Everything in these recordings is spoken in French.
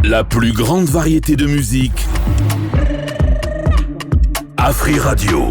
La plus grande variété de musique. Afri Radio.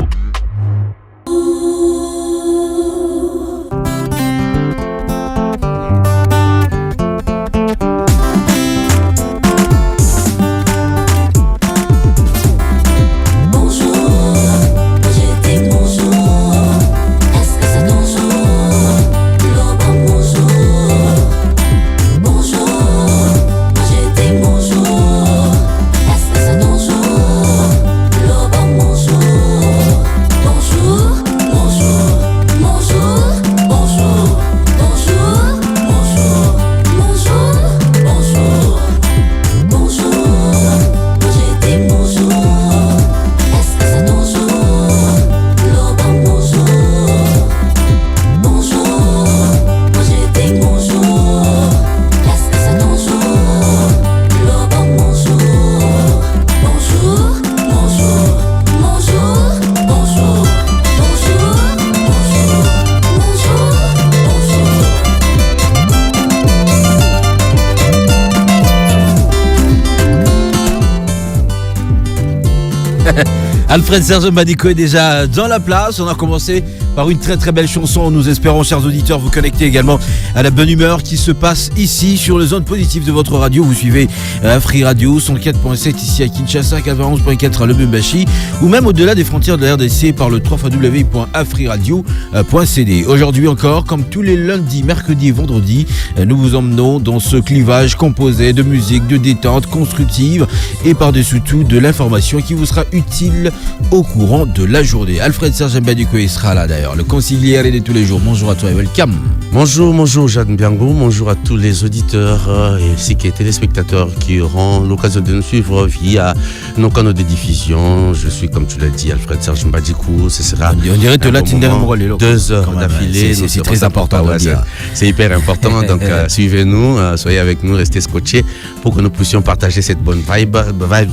Alfred Serge Mbadiko est déjà dans la place. On a commencé par une très très belle chanson. Nous espérons, chers auditeurs, vous connecter également à la bonne humeur qui se passe ici sur le zone positive de votre radio. Vous suivez Afri Radio 104.7 ici à Kinshasa, 91.4 à Lubumbashi ou même au-delà des frontières de la RDC par le www.afriradio.cd. Aujourd'hui encore, comme tous les lundis, mercredis et vendredis, nous vous emmenons dans ce clivage composé de musique, de détente constructive et par-dessus tout de l'information qui vous sera utile au courant de la journée. Alfred Serge Mbadiko sera là d'ailleurs, le consigliere de tous les jours. Bonjour à toi et welcome. Bonjour Jeanne Biango, bonjour à tous les auditeurs et ainsi que les téléspectateurs qui auront l'occasion de nous suivre via nos canaux de diffusion. Je suis, comme tu l'as dit, Alfred Serge Mbadiko. Ce sera on dirait que là, 2 heures d'affilée. C'est très important de dire. C'est hyper important, donc suivez-nous, soyez avec nous, restez scotchés pour que nous puissions partager cette bonne vibe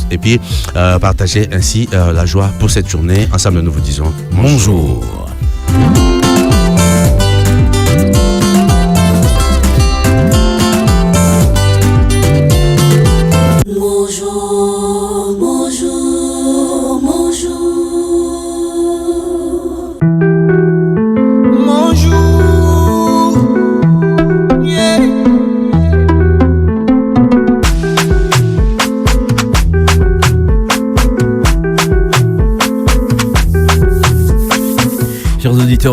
et puis partager ainsi la joie pour cette journée. Ensemble, nous vous disons bonjour.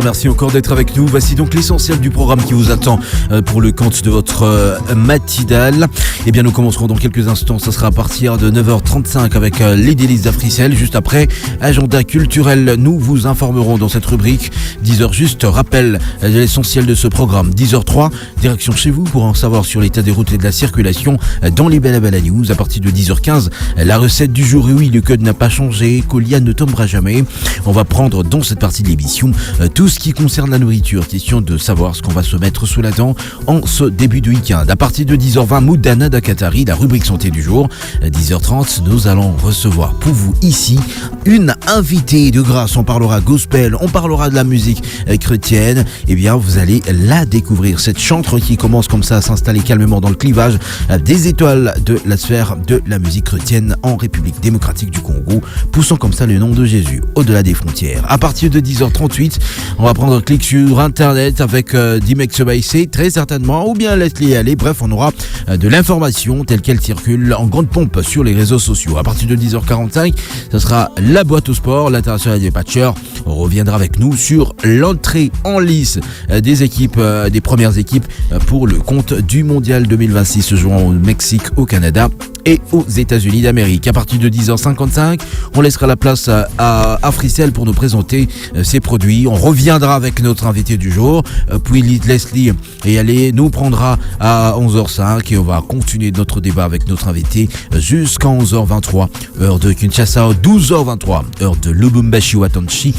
Merci encore d'être avec nous. Voici donc l'essentiel du programme qui vous attend pour le compte de votre matinale. Eh bien, nous commencerons dans quelques instants. Ça sera à partir de 9h35 avec les délices d'Africel. Juste après, agenda culturel. Nous vous informerons dans cette rubrique. 10h juste, rappel de l'essentiel de ce programme. 10h03, direction chez vous pour en savoir sur l'état des routes et de la circulation dans les Bella News. À partir de 10h15, la recette du jour. Et oui, le code n'a pas changé. Colia ne tombera jamais. On va prendre dans cette partie de l'émission tout ce qui concerne la nourriture, question de savoir ce qu'on va se mettre sous la dent en ce début de week-end. À partir de 10h20, Moudana Dakatari, la rubrique santé du jour. À 10h30, nous allons recevoir pour vous ici une invitée de grâce. On parlera gospel, on parlera de la musique chrétienne. Eh bien, vous allez la découvrir, cette chantre qui commence comme ça à s'installer calmement dans le clivage des étoiles de la sphère de la musique chrétienne en République démocratique du Congo, poussant comme ça le nom de Jésus au-delà des frontières. À partir de 10h38, on va prendre un clic sur internet avec Dimex Baïsé, très certainement, ou bien Leslie Allé. Bref, on aura de l'information telle qu'elle circule en grande pompe sur les réseaux sociaux. À partir de 10h45, ce sera la boîte au sport, l'international des patchers. On reviendra avec nous sur l'entrée en lice des équipes, des premières équipes pour le compte du Mondial 2026 se jouant au Mexique, au Canada et aux États-Unis d'Amérique. À partir de 10h55, on laissera la place à Africel pour nous présenter ses produits. On reviendra avec notre invité du jour, puis Leslie et Allé nous prendra à 11h05 et on va continuer notre débat avec notre invité jusqu'à 11h23, heure de Kinshasa, 12h23, heure de Lubumbashi Watanshi,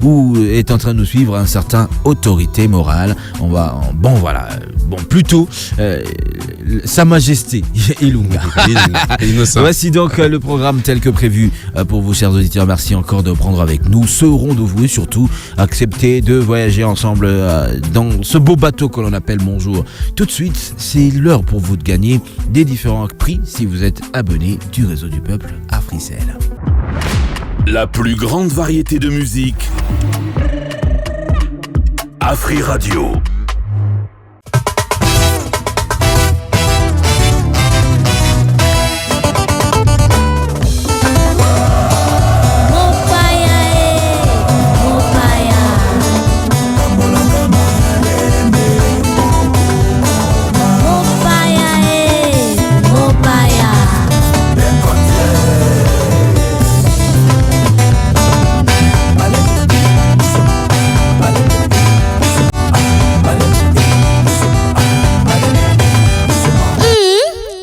où est en train de nous suivre un certain autorité morale. On va, bon voilà, bon, plutôt Sa Majesté Ilunga. Voici donc le programme tel que prévu pour vous, chers auditeurs. Merci encore de prendre avec nous ce rendez-vous et surtout accepter de voyager ensemble dans ce beau bateau que l'on appelle Bonjour. Tout de suite, c'est l'heure pour vous de gagner des différents prix si vous êtes abonné du réseau du peuple Africell. La plus grande variété de musique. Afri Radio.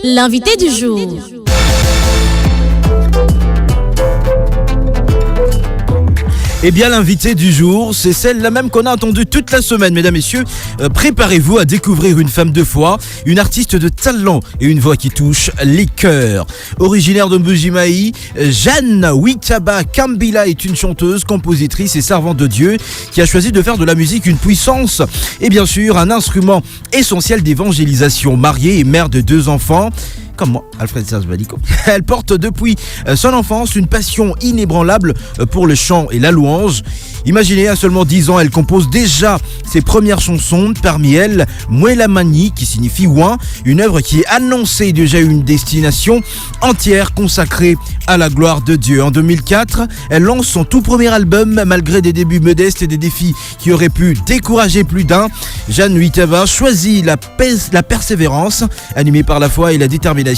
L'invité du jour. Eh bien, l'invité du jour, c'est celle-là même qu'on a entendue toute la semaine, mesdames, messieurs. Préparez-vous à découvrir une femme de foi, une artiste de talent et une voix qui touche les cœurs. Originaire de Mbujimayi, Jeanne Witaba Kambila est une chanteuse, compositrice et servante de Dieu qui a choisi de faire de la musique une puissance et bien sûr un instrument essentiel d'évangélisation. Mariée et mère de 2 enfants, comme moi, Alfred Serge Badico. Elle porte depuis son enfance une passion inébranlable pour le chant et la louange. Imaginez, à seulement 10 ans, elle compose déjà ses premières chansons, parmi elles Mwelamani, qui signifie ouin, une œuvre qui est annoncée déjà une destination entière consacrée à la gloire de Dieu. En 2004, elle lance son tout premier album, malgré des débuts modestes et des défis qui auraient pu décourager plus d'un. Jeanne Witaba choisit la persévérance, animée par la foi et la détermination.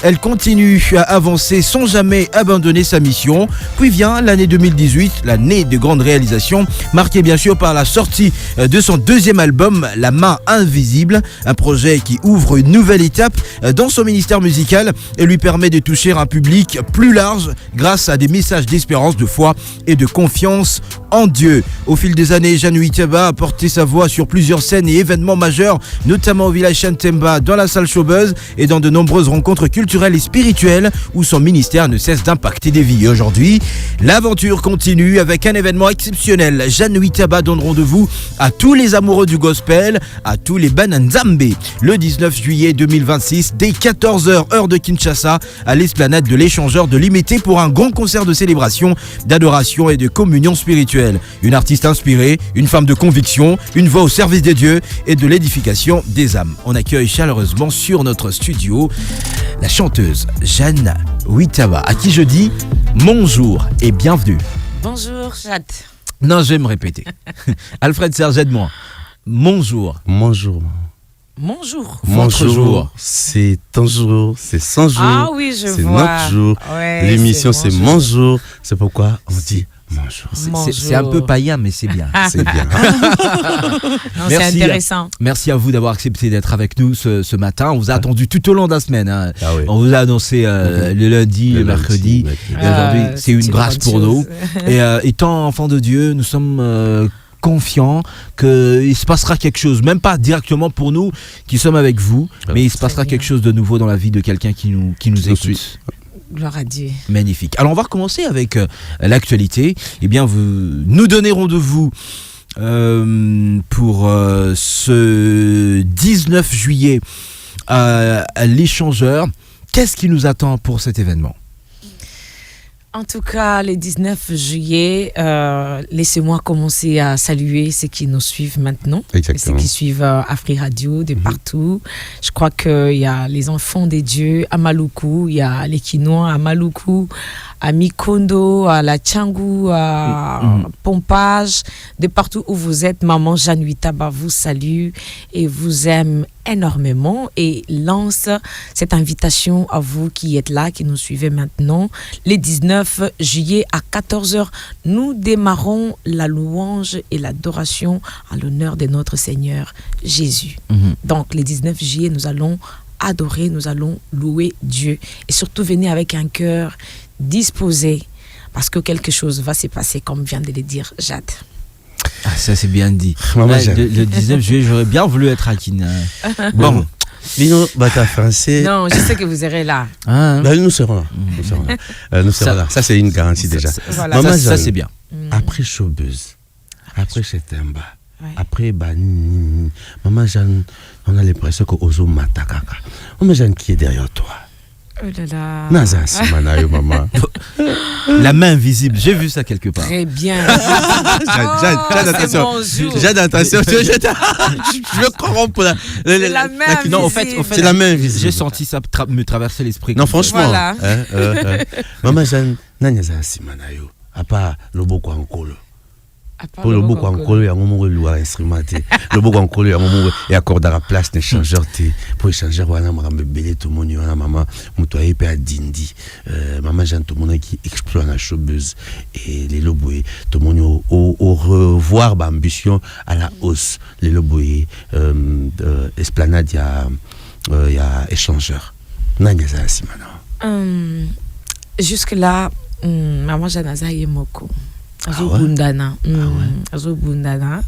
Elle continue à avancer sans jamais abandonner sa mission. Puis vient l'année 2018, l'année de grande réalisation, marquée bien sûr par la sortie de son 2e album, La Main Invisible, un projet qui ouvre une nouvelle étape dans son ministère musical et lui permet de toucher un public plus large grâce à des messages d'espérance, de foi et de confiance en Dieu. Au fil des années, Jeanne Witaba a porté sa voix sur plusieurs scènes et événements majeurs, notamment au village Chantemba, dans la salle Showbuzz et dans de nombreuses rencontres culturelles et spirituelles où son ministère ne cesse d'impacter des vies. Et aujourd'hui, l'aventure continue avec un événement exceptionnel. Jeanne Witaba donne rendez-vous à tous les amoureux du gospel, à tous les Bananzambe, le 19 juillet 2026, dès 14h heure de Kinshasa, à l'esplanade de l'Échangeur de Limité pour un grand concert de célébration, d'adoration et de communion spirituelle. Une artiste inspirée, une femme de conviction, une voix au service des dieux et de l'édification des âmes. On accueille chaleureusement sur notre studio la chanteuse Jeanne Witaba, à qui je dis bonjour et bienvenue. Bonjour, Jade. Non, je vais me répéter. Alfred Serge, aide-moi. Bonjour. Bonjour. Bonjour. Votre jour. C'est ton jour, c'est son jour. Ah oui, je c'est vois. Notre jour. Ouais, l'émission, c'est mon jour. C'est pourquoi on dit bonjour. C'est un peu païen, mais c'est bien. C'est bien. Non, c'est intéressant. Merci à vous d'avoir accepté d'être avec nous ce matin. On vous a attendu tout au long de la semaine. Hein. Ah oui. On vous a annoncé le lundi, le mercredi. Et aujourd'hui, c'est une grâce pour nous. Et étant enfants de Dieu, nous sommes confiants qu'il se passera quelque chose, même pas directement pour nous qui sommes avec vous, mais il se passera quelque chose de nouveau dans la vie de quelqu'un qui nous écoute. Gloire à Dieu. Magnifique. Alors on va recommencer avec l'actualité. Eh bien, vous nous donnez rendez-vous pour ce 19 juillet à l'Échangeur. Qu'est-ce qui nous attend pour cet événement ? En tout cas, le 19 juillet, laissez-moi commencer à saluer ceux qui nous suivent maintenant. Exactement. Ceux qui suivent Afri Radio de partout. Je crois qu'il y a les enfants des dieux à Maluku, il y a les Kinois à Maluku, à Mikondo, à la Tchangou, à Pompage, de partout où vous êtes. Maman Jeanne Witaba vous salue et vous aime énormément et lance cette invitation à vous qui êtes là, qui nous suivez maintenant. Le 19 juillet à 14h, nous démarrons la louange et l'adoration à l'honneur de notre Seigneur Jésus. Donc le 19 juillet, nous allons adorer, nous allons louer Dieu et surtout venez avec un cœur disposé parce que quelque chose va se passer comme vient de le dire Jade. Ah, ça c'est bien dit. Maman Ouais, Jeanne. le 19 juillet, j'aurais bien voulu être à Kina. Bon. Lino, bata français. Non, je sais que vous irez là. Hein? Là, nous serons là. Nous serons là. Nous serons là. Ça, c'est une garantie déjà. Voilà. Maman Ça, Jeanne, c'est bien. après Showbuzz, après Chetemba, Ouais. après Maman Jeanne, on a l'impression que Ozo Matakaka. Maman Jeanne, qui est derrière toi? Oh là là. Naza Simanayo, maman. La main invisible, j'ai vu ça quelque part. Très bien. Jade, attention. mon jour. Jade, attention. Je me corromps là. C'est la main Non, invisible. au fait, C'est la main invisible. j'ai senti ça me traverser l'esprit. Non, franchement. Voilà. Maman Jeanne, Naza Simanayo. À part le beau Kwankolo. À part Pour le beau Boko Kwankolo, il y a un moment où il a instrumenté. Le beau Kwankolo, il y a un moment où il accorde à la place d'échangeur. Pour échanger, voilà, maman, bébé, tout le monde, voilà, maman, moutoyer, père Dindi. Maman Jeanne, tout le monde qui explore la Showbuzz. Et les loboués, tout le monde au revoir, ambition à la hausse. Les loboués, Esplanade, il y a échangeur. Nanya Simana. Jusque-là, maman Janaza Yemoko. Azo ouais? bundana. Azo bundana.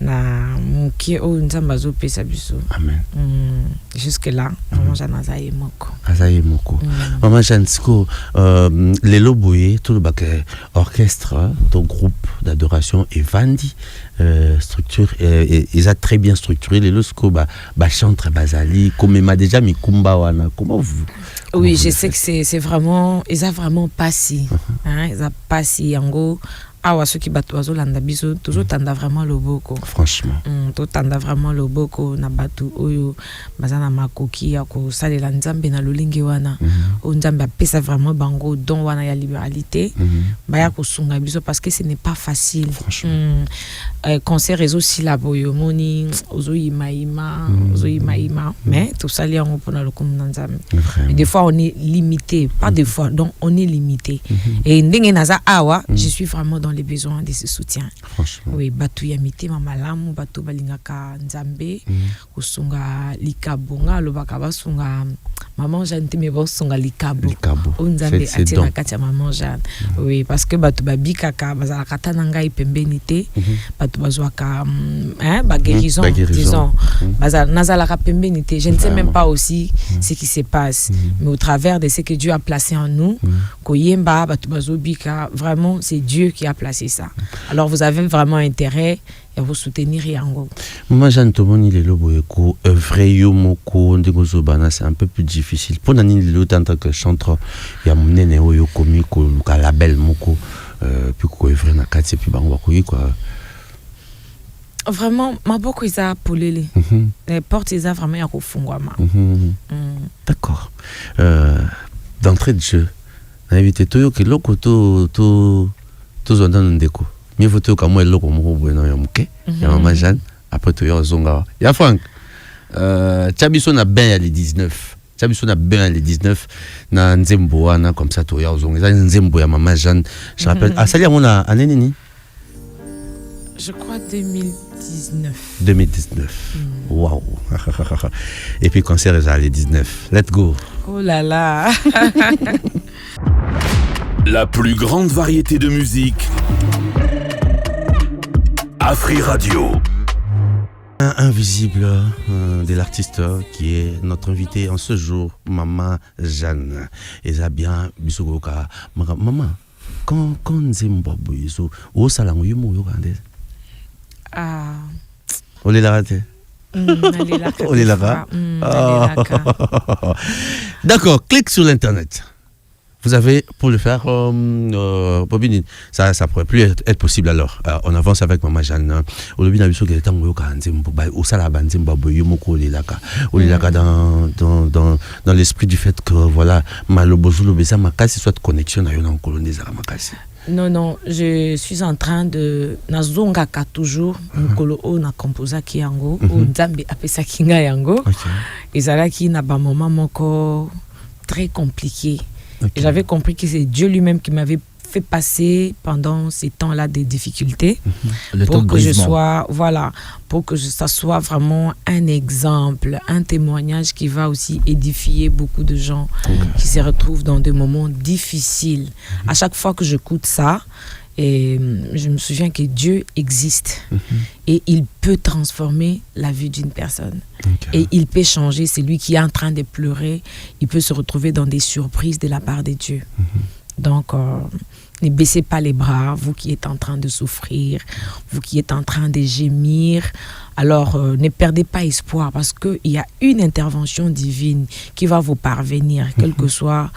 Na mukie o nzamba zo pesa biso. Amen. Jusque-là, maman Janaza Yemoko. Azaye Moko. Maman Jeanne, Siko, les loboués, tout le bac orchestre, ton groupe d'adoration et Vandi, structure, ils ont très bien structuré les losco, chantre Bazali, comme m'a déjà mis Kumba wana. Comment vous? Oui, je sais que c'est vraiment, ils ont vraiment passé. Ils ont passé en gros. Awa ceux qui battent oiseau landa biso, toujours tanda vraiment le boko. Franchement. To tanda vraiment le boko na batu oyo bazana makoki ya ko salela nzambe na lolingi wana. O nzambe apesa vraiment bango don wana ya libéralité. Baya ko sunga biso parce que ce n'est pas facile. Concert réseau syllabo yo moni ozo imaima, mais tout ça li en pona le comme nzambe. Mais des fois on est limité, pas des fois, donc on est limité. Et ndenge naza awa, je suis vraiment dans les besoins de ce soutien. Franchement. Oui, batu ya mitema malamu, batu balingaka nzambe, kusunga likabonga, lobaka basunga maman Jeanne te me basunga likabo. Likabo. O nzambe C'est atina donc. kati ya maman Jeanne. Oui, parce que batu babikaka bazalaka tana ngai pembeni te, batu bazwaka ba guérison, disons. Nazalaka pembeni te. Je ne sais même pas aussi ce qui se passe, mais au travers de ce que Dieu a placé en nous, koyemba batu bazobika, vraiment c'est Dieu qui a placé ça. Alors vous avez vraiment intérêt à vous soutenir yango. Maman Jeanne, tout le monde, il est loboué, vrai yomoko, ndegozobana, c'est un peu plus difficile. Pour Nani, il est en tant que chanteur, il y a mon nene oyo komi, ko label moko, puis ko vrai na kati, puis bango quoi. Vraiment, ma boko isa polele. Les portes isa vraiment yako fungwama. D'accord. D'entrée de jeu, on a invité Toyo que l'oko to zonda ndeko. Mieux vaut que moi l'oko moko bueno ya muke. Ya maman Jeanne, après Toyo zonga. Ya Franck. Tchabiso na ben les 19. Tchabiso na ben les 19 na nzembo wana comme ça Toyo zonga. Nzembo ya maman Jeanne. Je rappelle ah ça y a mon année nini? Je crois 2019. 2019. Waouh. Et puis concert est les 19. Let's go. Oh là là. La plus grande variété de musique. Afri Radio. Invisible de l'artiste qui est notre invité en ce jour, Maman Jeanne. Et ça bien, bisogoka. Maman, quand Nzembo Boyeso, où ça l'a eu mon yogandes? Ah. On est là, on est là. D'accord, clique sur l'internet. Vous avez, pour le faire, Bobine, ça pourrait plus être possible alors. On avance avec Maman Jeanne. Au début, on a vu que les temps où dans l'esprit du fait que voilà, Malobozulu Besa Makasi soit connexion à yon colonie Makasi. Non, je suis en train de nazongaka toujours mukolo o na composa ki yango o nzambe apesa kinga yango. Ezalaki na ba moment moko très compliqué. Okay. J'avais compris que c'est Dieu lui-même qui m'avait fait passer pendant ces temps-là des difficultés Le temps pour de que je brisement. sois, ça soit vraiment un exemple, un témoignage qui va aussi édifier beaucoup de gens qui se retrouvent dans des moments difficiles. À chaque fois que j'écoute ça, et je me souviens que Dieu existe et il peut transformer la vie d'une personne. Et il peut changer. C'est lui qui est en train de pleurer. Il peut se retrouver dans des surprises de la part de Dieu. Donc, ne baissez pas les bras, vous qui êtes en train de souffrir, vous qui êtes en train de gémir. Alors, ne perdez pas espoir parce qu'il y a une intervention divine qui va vous parvenir, quelle que soit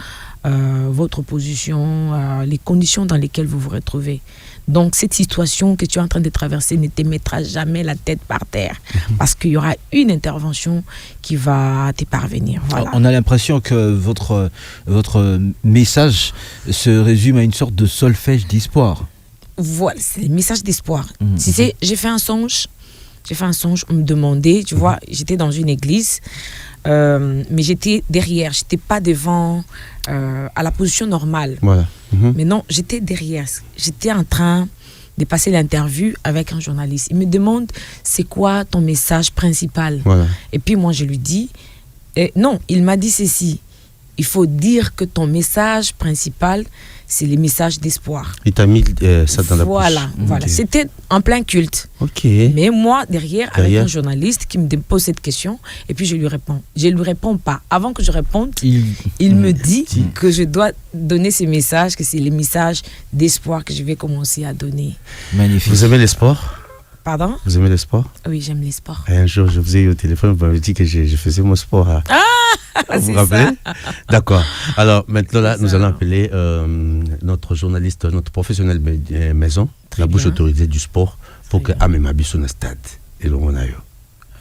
votre position, les conditions dans lesquelles vous vous retrouvez. Donc, cette situation que tu es en train de traverser ne te mettra jamais la tête par terre parce qu'il y aura une intervention qui va te parvenir. Voilà. On a l'impression que votre message se résume à une sorte de solfège d'espoir. Voilà, c'est le message d'espoir. Tu sais, j'ai fait un songe, on me demandait, tu vois, j'étais dans une église, mais j'étais derrière, j'étais pas devant, à la position normale. Voilà. Mais non, j'étais derrière, j'étais en train de passer l'interview avec un journaliste. Il me demande, c'est quoi ton message principal? Voilà. Et puis moi, je lui dis, non, il m'a dit ceci, il faut dire que ton message principal, c'est le message d'espoir. Il t'a mis ça dans la bouche. Voilà. Ok. C'était en plein culte. Ok. Mais moi, derrière, avec un journaliste qui me pose cette question, et puis je lui réponds. Je ne lui réponds pas. Avant que je réponde, il me dit que je dois donner ce message, que c'est le message d'espoir que je vais commencer à donner. Magnifique. Vous aimez les sports? Pardon? Vous aimez le sport? Oui, j'aime les sports. Et un jour, je vous ai eu au téléphone, vous m'avez dit que je faisais mon sport. Vous vous rappelez? D'accord. Alors, maintenant, là, nous allons appeler notre journaliste, notre professionnel maison, Très la bouche bien. autorisée du sport, pour que Très bien. Amema Bissou na stade. Et l'on a eu.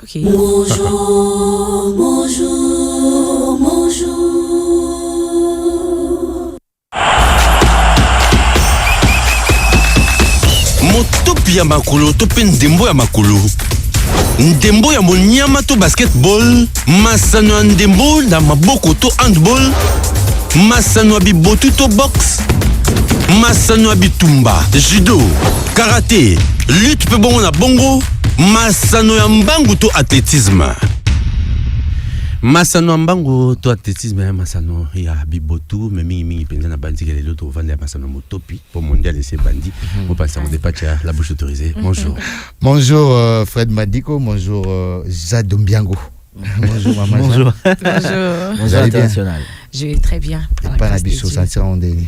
Ok. Motopi ya makolo to pe ndembo ya makolo. Ndembo ya monyama to basketball, masano ya ndembo na maboko to handball, masano ya bibotu to box, masano ya bitumba, judo, karaté, lutte pe bongo na bongo, masano ya mbangu to athlétisme. Masano ya mbangu to athlétisme, masano ya bibotu, mais mingi penza na bandi kelelo to vendre ya masano motopi pour mondial essayer bandi. Vous passez en dépatch à la bouche autorisée. Bonjour. Bonjour Fred Madiko, bonjour Jade Mbiango. Bonjour maman. Bonjour. Bonjour. Bonjour allez bien? international. Je vais très bien. par la Pas la grâce de biso Dieu. sentir on deni.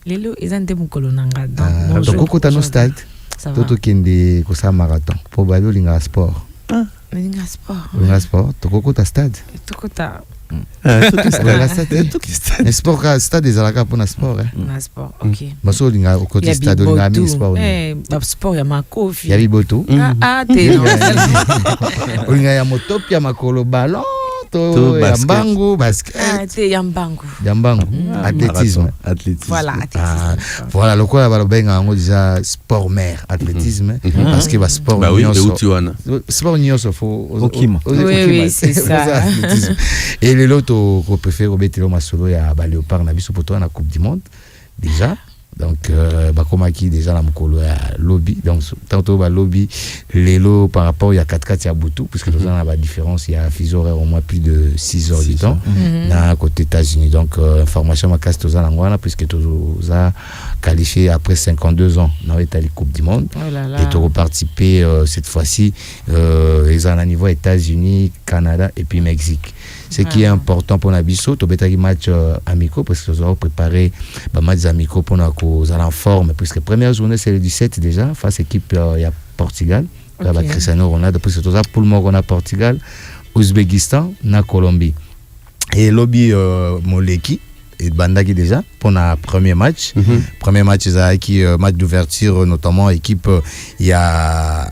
Lelo, ils ont des mokolo nanga. Donc koko tano stade. Ça va. Toto kende ko sa marathon. Po balo linga sport. Linga sport. Linga sport. To koko ta stade. Tokota. Linga stade. Le sport ka stade ezalaka pona sport eh. Linga sport. Ok. Maso linga au côté stade linga mi sport. Sport ya makofi. Ya biboto. T'es Linga ya motopi ya makolo ballon. To To ya basket. mbangu basket. t'es yambangu. Ya mbangu athlétisme. Voilà, Voilà, le quoi va le benga ngo déjà sport mer athlétisme parce que va sport Bah oui, et nyonso. Outiwana. Sport nyonso faut Okima. Oui, c'est ça. athlétisme. Et les loto qu'on préfère au betelo masolo ya ba léopard na biso poto na coupe du monde déjà. Donc ba komaki déjà na mokolo ya lobby donc tantôt ba lobby lelo par rapport il y a 4 ya butu puisque nous avons la différence il y a fuseau horaire au moins plus de 6 heures du temps na côté États-Unis donc information ma casse toza ngwana puisque toza qualifié après 52 ans dans la coupe du monde et tu reparticipé cette fois-ci ils ont à niveau États-Unis, Canada et puis Mexique. Ce qui est important pour Nabiso, tu as des matchs amicaux parce que nous avons préparé des matchs amicaux pour nous aller en forme. Puisque la première journée, c'est le 17 déjà, face à l'équipe il y a Portugal, avec Cristiano Ronaldo, parce que tout ça, pour le moment, on a Portugal, Ouzbékistan, na Colombie. Et lobby Moleki, et Bandaki déjà, pour notre premier match. Premier match, c'est un match d'ouverture, notamment équipe, il y a.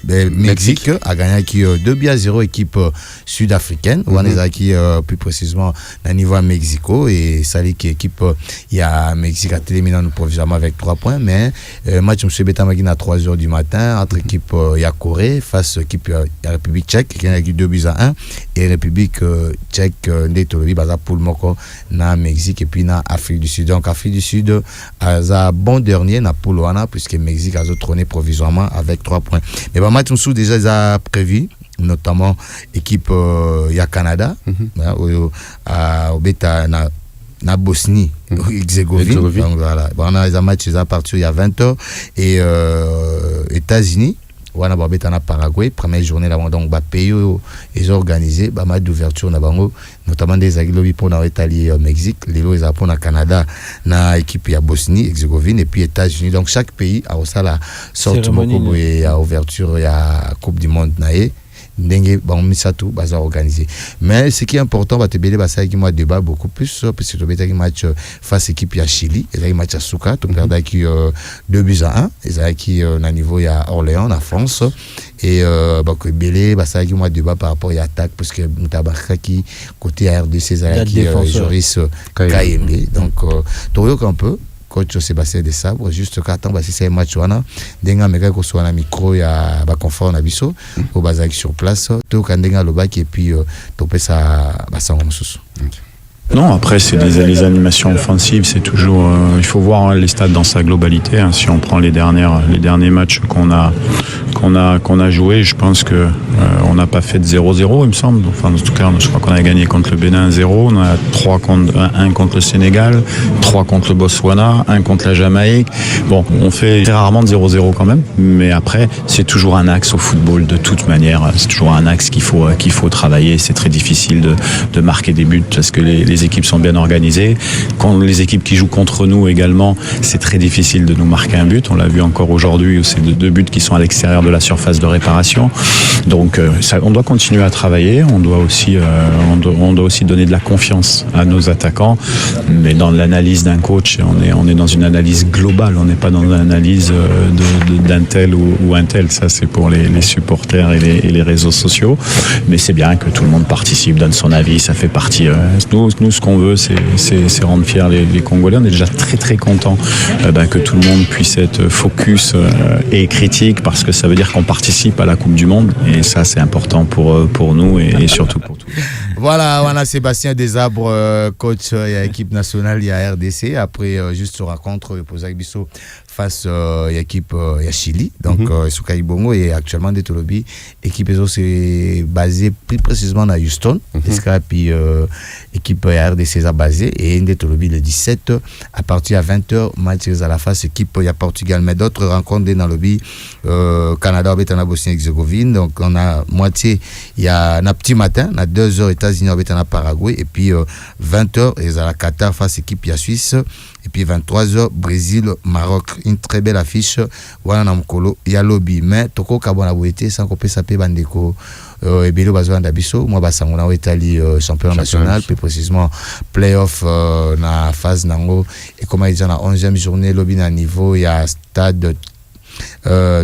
Mexique a gagné qui 2-0 équipe sud-africaine. On est qui plus précisément à niveau à Mexico et ça dit équipe il y a Mexique a éliminé nous provisoirement avec 3 points mais match monsieur Betamagin à 3h du matin entre équipe il y a Corée face équipe il y a République tchèque qui a gagné 2-1 et République tchèque nde tolobi baza poule moko na Mexique et puis na Afrique du Sud. Donc Afrique du Sud a bon dernier na poule wana puisque Mexique a trôné provisoirement avec 3 points. Mais bah match sous déjà a prévu notamment équipe ya Canada au beta na Bosnie Herzégovine. Donc voilà, on a les matchs à partir il y a 20h et États-Unis wana babeta na Paraguay première journée là donc ba pays ils organisé ba match d'ouverture na bango notamment des agilobi pour na Italie Mexique lelo ils pour na Canada na équipe ya Bosnie Herzégovine et puis États-Unis. Donc chaque pays a aussi la sorte moko ya ouverture ya Coupe du monde naé ndenge ba misa tout baza organisé. Mais ce qui est important ba te belé ba ça qui moi débat beaucoup plus parce que to beta qui match face équipe ya Chili et là match à Souka to perdre qui 2-1 et ça qui na niveau ya Orléans na France et ba que belé ba ça qui moi débat par rapport à attaque parce que Mutabaka qui côté RDC ça qui Joris Kayembe. Donc to yo un peu coach Sébastien Desabre juste qu'attend bah si c'est un match wana denga meka ko soit na micro ya ba confort na biso au bazaki sur place to kandenga lobaki et puis topé ça ba sango mususu. Non, après c'est les animations offensives, c'est toujours il faut voir les stades dans sa globalité. Hein. Si on prend les derniers matchs qu'on a joué, je pense que on n'a pas fait de 0-0, il me semble. Enfin, en tout cas, je crois qu'on a gagné contre le Bénin 0, on a 1 contre le Sénégal, 3 contre le Botswana, 1 contre la Jamaïque. Bon, on fait très rarement de 0-0 quand même, mais après c'est toujours un axe au football de toute manière. C'est toujours un axe qu'il faut travailler. C'est très difficile de marquer des buts parce que les équipes sont bien organisées. Quand les équipes qui jouent contre nous également, c'est très difficile de nous marquer un but. On l'a vu encore aujourd'hui où c'est 2 buts qui sont à l'extérieur de la surface de réparation. Donc on doit continuer à travailler. On doit aussi donner de la confiance à nos attaquants. Mais dans l'analyse d'un coach, on est dans une analyse globale. On n'est pas dans une analyse d'un tel ou un tel. Ça, c'est pour les supporters et les réseaux sociaux. Mais c'est bien que tout le monde participe, donne son avis. Ça fait partie. Nous, ce qu'on veut, c'est rendre fiers les Congolais. On est déjà très très content que tout le monde puisse être focus et critique parce que ça veut dire qu'on participe à la Coupe du Monde et ça c'est important pour nous et surtout pour tout. Voilà, on a Sébastien Desabre, coach de l'équipe nationale de RDC. Après, juste se rencontre Posak Bisso face à l'équipe Chili. Donc, Soukaï Bongo et actuellement de Tolobi. L'équipe est basée plus précisément à Houston. Puis l'équipe RDC est basée et de Tolobi le 17 à partir de 20h. Match à la face, équipe il y a Portugal. Mais d'autres rencontres dans le lobby Canada, Bosnie-Herzégovine. Donc, on a moitié, il y a un petit matin, on a 2h États-Unis, on a Paraguay. Et puis 20h, il y a la Qatar face à l'équipe Suisse. Et puis 23h, Brésil, Maroc. Une très belle affiche. Voilà, Namkolo, il y a lobby. Mais Toko Kabonabouete, sans qu'on puisse s'appeler Bandeko, et Bélo Bazoan Dabiso. Moi, Bassangona, au Italie, champion national, plus précisément, playoff, na phase Nango. Et comment ils disent, la 11e journée, lobby na niveau, il y a stade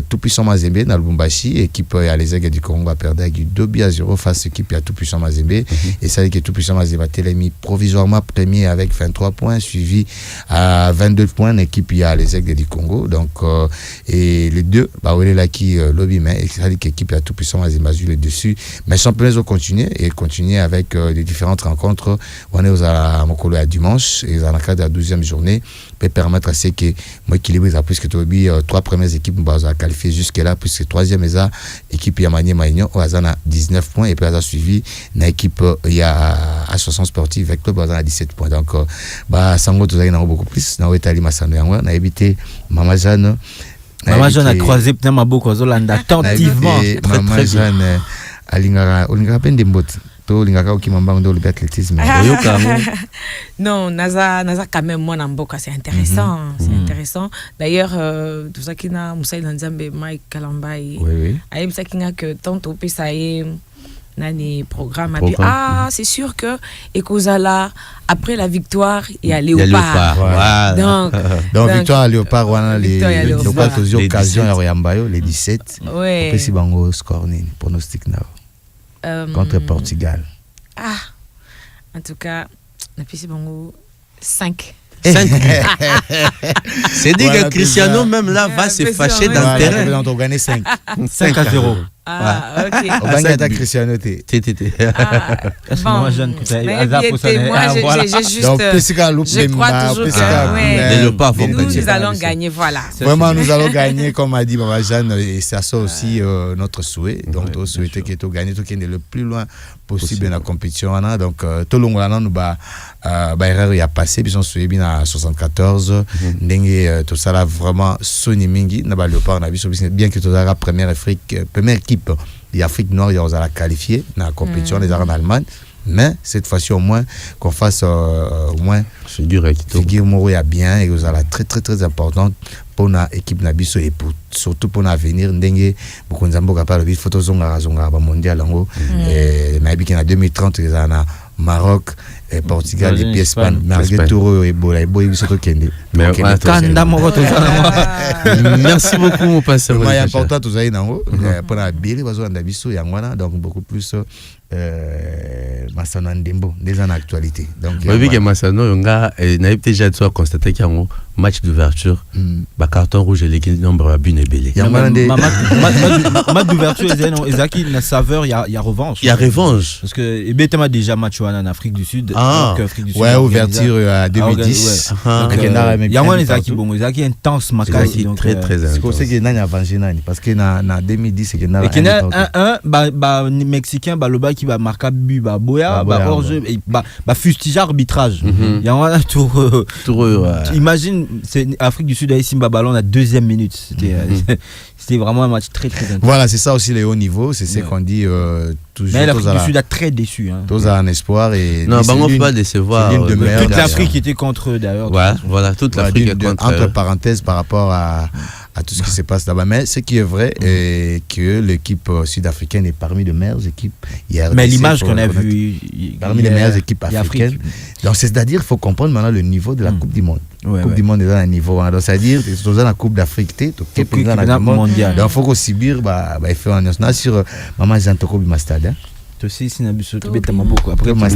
tout puissant Mazembe dans le Lubumbashi, équipe à les aigues du Congo a perdu avec 2-0 face à l'équipe à tout puissant Mazembe et ça dit que tout puissant Mazembe a été mis provisoirement premier avec 23 points suivi à 22 points l'équipe à les aigues du Congo. Donc et les deux bah on est là qui lobby mais et ça dit que l'équipe à tout puissant Mazembe a eu le dessus mais championnats ont continué avec les différentes rencontres. On est à Mokolo à dimanche et dans le cadre de la 12e journée peut permettre à ce que moi équilibré à plus que Tobi 3 premières équipes a qualifié jusque là puisque 3e équipe Yamani Maignan au hasard a 19 points et puis a suivi une équipe il y a association sportive avec club à 17 points. Donc bah sango tout ça n'a beaucoup plus na Italie Masano yango na évité Mama Jeanne a croisé peut-être ma beaucoup Zolanda attentivement Mama Jeanne alingara peine de mbot to lingaka okimamba ndo le athlétisme non naza quand même moi namboka c'est intéressant c'est intéressant d'ailleurs tout ça qui na Moussa Nzambe Mike Kalambai ayem ça qui na que tant au PSAE nani programme a dit c'est sûr que Ekozala après la victoire il y a Léopard donc victoire à Léopard wana les occasions ya Yambayo les 17 après si bango score ni pronostic na contre Portugal. En tout cas, la PC Bango 5. C'est dit que Cristiano même là va se fâcher dans le terrain. On a gagné 5. 5-0. Ah, ok. Au Bangata Cristiano T. Ah, Moi, jeune, que t'as- mais Azar bien, pour ça, moi, ah, voilà. j'ai juste. Donc, Pesika je crois toujours nous allons gagner, voilà. Vraiment, nous allons gagner, comme a dit Baba Jeanne, et c'est ça aussi notre souhait. Donc, nous souhaitons que tu gagnes, tout qui est le plus loin possible dans la compétition. Donc, tout le monde, nous erreur il a passé, puis on se bien à 74. Dengue, tout ça là, vraiment, Sony Mingi, n'a pas le pas, on a vu, bien que tout ça, première équipe d'Afrique Noire, ils ont qualifié dans la compétition des arts en Allemagne. Mais cette fois-ci, au moins, qu'on fasse au moins figure Moro bien et vous avez très très très importante pour l'équipe Nabiso et pour, surtout pour l'avenir. Ndenge, beaucoup de gens ont parlé de photos mondial et en 2030, ils ont Maroc, et Portugal, et puis Espagne. Malgré tout, Ebola, ils sont au Kenya. Merci beaucoup, mon pasteur. C'est important, tout ça, pour la bière, donc beaucoup plus. Massano Ndembo des en actualité. Donc oui que Massano n'a déjà constaté qu'il y a un match d'ouverture carton rouge et l'équipe nombre à but et belé. Il y a match d'ouverture Ezaki na saveur il y a revanche. Il y a revanche parce que Ebetema déjà match en Afrique du Sud ouais ouverture à 2010. Il y a moins Ezaki bon Ezaki intense makasi donc très très intense. C'est comme ça que nani avancé nani parce que na 2010 c'est que na 1 mexicain Baloba qui va marquer but boya hors jeu fustige arbitrage. Il y a un tour imagine c'est Afrique du Sud à Simba ballon à 2e minute, c'était vraiment un match très très intense. Voilà, c'est ça aussi les hauts niveaux, c'est ce qu'on dit toujours. Mais l'Afrique du Sud a très déçu tous a un espoir et non, on ne peut pas décevoir. Toute l'Afrique était contre eux d'ailleurs. Voilà, toute l'Afrique est contre entre parenthèses par rapport à tout ce qui se passe là-bas. Mais ce qui est vrai est que l'équipe sud-africaine est parmi les meilleures équipes. Mais l'image qu'on a vue parmi les meilleures équipes africaines. Donc c'est-à-dire qu'il faut comprendre maintenant le niveau de la Coupe du Monde. Coupe du Monde est dans un niveau. Donc c'est-à-dire que dans la Coupe d'Afrique, dans la Coupe mondiale. Donc il faut aussi dire il faut en national sur Maman Jean Toko Bimastad. Aussi si nabiso to betama beaucoup après non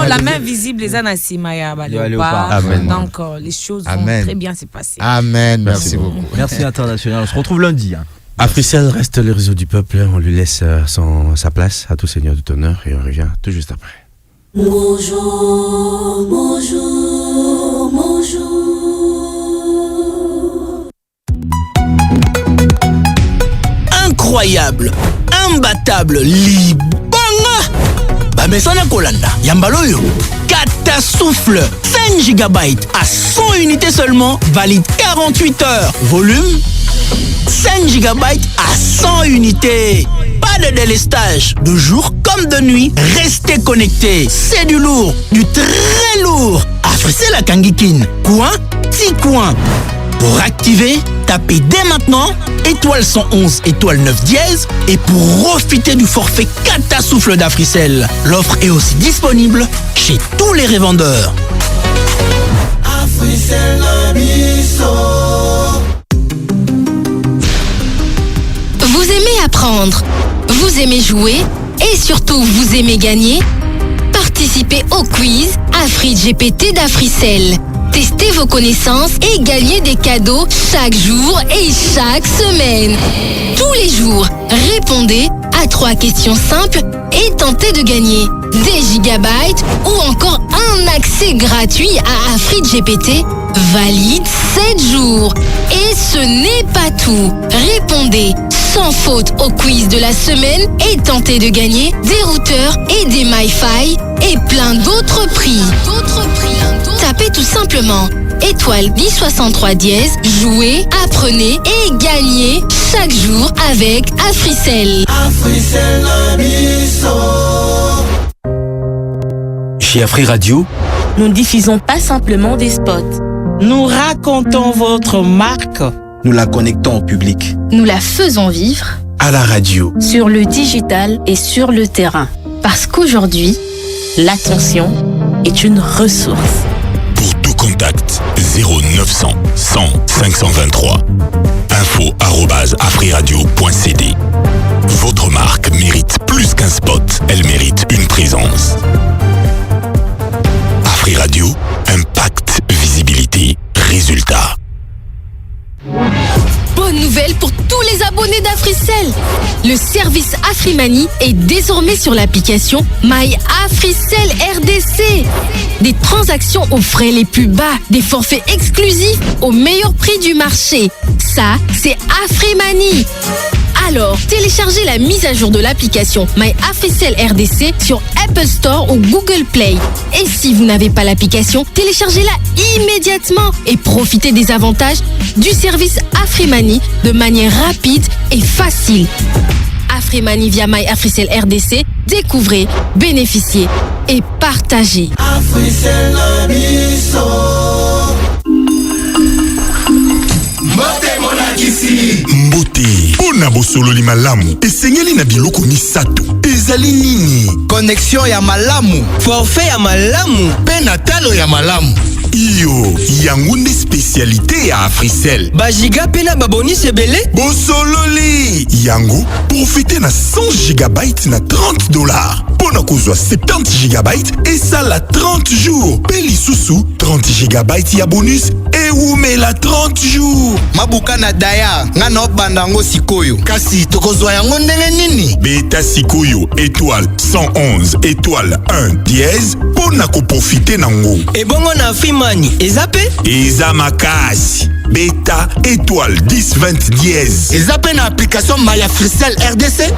la main visible les anasimaya donc les choses vont très bien se passer. Amen. Merci beaucoup. Merci international. On se retrouve lundi. Africell reste le réseau du peuple, on lui laisse sa place à tout seigneur tout honneur et on revient tout juste après. Bonjour, bonjour, bonjour. Incroyable, imbattable, libanga. Bamesana Kolanda, Yambaloyo, Catasouffle, 5 GB à 100 unités seulement, valide 48 heures. Volume 5 GB à 100 unités. Pas de délestage, de jour comme de nuit, restez connectés. C'est du lourd, du très lourd. Africell à Kangikin, coin, 6 coins. Pour activer, tapez dès maintenant étoile 111 étoile 9 dièse et pour profiter du forfait Catasouffle d'Africell. L'offre est aussi disponible chez tous les revendeurs. Africell Nabiso. Vous aimez apprendre, vous aimez jouer et surtout vous aimez gagner? Participez au quiz AfriGPT d'Africell. Testez vos connaissances et gagnez des cadeaux chaque jour et chaque semaine. Tous les jours, répondez à 3 questions simples et tentez de gagner des gigabytes ou encore un accès gratuit à AfriGPT valide 7 jours. Et ce n'est pas tout. Répondez sans faute au quiz de la semaine et tentez de gagner des routeurs et des MiFi et plein d'autres prix. Tapez tout simplement étoile 1063 dièse, jouez, apprenez et gagnez chaque jour avec Africell. Africell Nabiso. Chez Afri Radio, nous ne diffusons pas simplement des spots. Nous racontons votre marque. Nous la connectons au public. Nous la faisons vivre à la radio, sur le digital et sur le terrain. Parce qu'aujourd'hui, l'attention est une ressource. Pour tout contact, 0900 100 523. info@afriradio.cd. Votre marque mérite plus qu'un spot, elle mérite une présence. Afri Radio, impact, résultat. Bonne nouvelle pour tous les abonnés d'Afri AfriCell. Le service Afrimani est désormais sur l'application My AfriCell RDC. Des transactions aux frais les plus bas, des forfaits exclusifs au meilleur prix du marché. Ça, c'est Afrimani. Alors, téléchargez la mise à jour de l'application My AfriCell RDC sur Apple Store ou Google Play. Et si vous n'avez pas l'application, téléchargez-la immédiatement et profitez des avantages du service Afrimani de manière rapide et facile. Afrimani via My AfriCell RDC, découvrez, bénéficiez et partagez. AfriCell Nabiso. Mbote mpona bosololi malamu esengeli na biloko misato ezali nini? Connexion ya malamu, forfait ya malamu, pe na talo ya malamu. Iyo yango nde spécialité ya AfriCell. Bajiga pe na babonus ebele. Bosololi yango profite na 100 GB na $30 mpona kozwa 70 GB esala 30 jours pe lisusu 30 GB ya bonus ewumela 30 jours. Mabuka na daya nga na obanda ngo sikoyo. Kasi tokozwa yango ndenge nini? Beta sikoyo étoile 111 étoile 1 dièse mpona koprofite nango. Ebongo na Afrimani eza pe? Eza makasi. Beta étoile 1020 dièse. Eza pe na application My AfriCell RDC?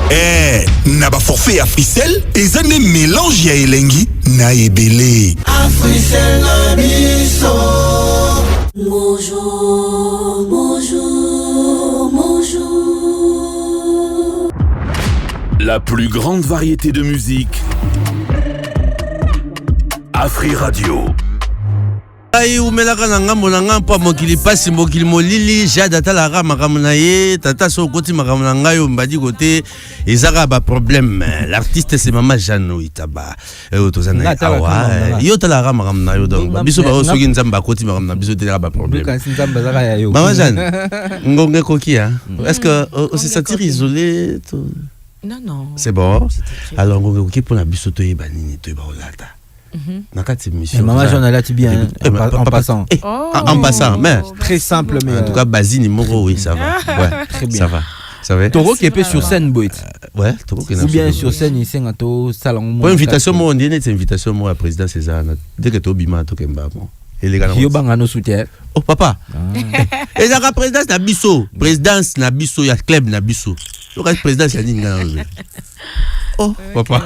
Na ba forfait AfriCell eza ne mélange ya elengi na ebele. AfriCell Nabiso. Bonjour, bonjour, bonjour. La plus grande variété de musique. Afri Radio. Ai umelaka na ngambo na ngampo mokili pasi mokili molili jada talaka makambo na ye tata so koti makambo na ngayo mbadi kote ezaka ba problème. L'artiste c'est Mama Jeanne Itaba tozana awa yo talaka makambo na yo donc biso ba soki nzamba koti makambo na biso telaka ba problème. Mama Jeanne ngonge koki hein. Est-ce que on se sentir isolé? Non. C'est bon. Alors ngonge koki pour na biso to yeba nini to yeba olata. Maman Jeanne elle a bien en passant. En passant, mais très simple mais en tout cas Basine Moro oui ça va. Ouais, très bien. Ça va. Toro qui est peu sur scène boit. Ouais, Toro qui est ou bien sur scène ici ngato salon. Pour invitation moi on dit net invitation moi à président César dès que to bima to kemba bon. Yo bangano soutien. Oh papa. Et la présidence na biso, présidence na biso ya club na biso. Le présidence ya nini ngana. Oh, papa.